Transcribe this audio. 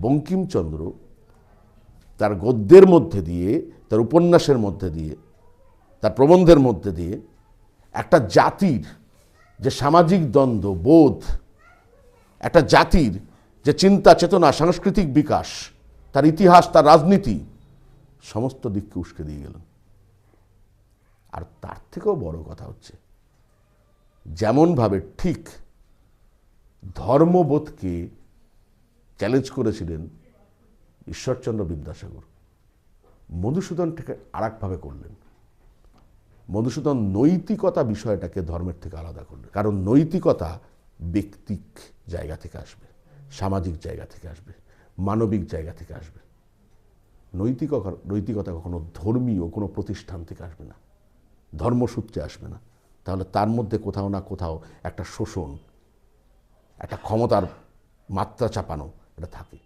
বঙ্কিমচন্দ্র তার গদ্যের মধ্যে দিয়ে, তার উপন্যাসের মধ্যে দিয়ে, তার প্রবন্ধের মধ্যে দিয়ে একটা জাতির যে সামাজিক দ্বন্দ্ব বোধ, একটা জাতির যে চিন্তা চেতনা, সাংস্কৃতিক বিকাশ, তার ইতিহাস, তার রাজনীতি, সমস্ত দিককে উস্কে দিয়ে গেলেন। আর তার থেকেও বড় কথা হচ্ছে, যেমনভাবে ঠিক ধর্মবোধকে চ্যালেঞ্জ করেছিলেন ঈশ্বরচন্দ্র বিদ্যাসাগর, মধুসূদন থেকে আর একভাবে করলেন। মধুসূদন নৈতিকতা বিষয়টাকে ধর্মের থেকে আলাদা করলেন। কারণ নৈতিকতা ব্যক্তিক জায়গা থেকে আসবে, সামাজিক জায়গা থেকে আসবে, মানবিক জায়গা থেকে আসবে। নৈতিকতা কখনো ধর্মীয় কোনো প্রতিষ্ঠান থেকে আসবে না, ধর্মসূত্রে আসবে না। তাহলে তার মধ্যে কোথাও না কোথাও একটা শোষণ, একটা ক্ষমতার মাত্রা চাপানো এটা থাকে।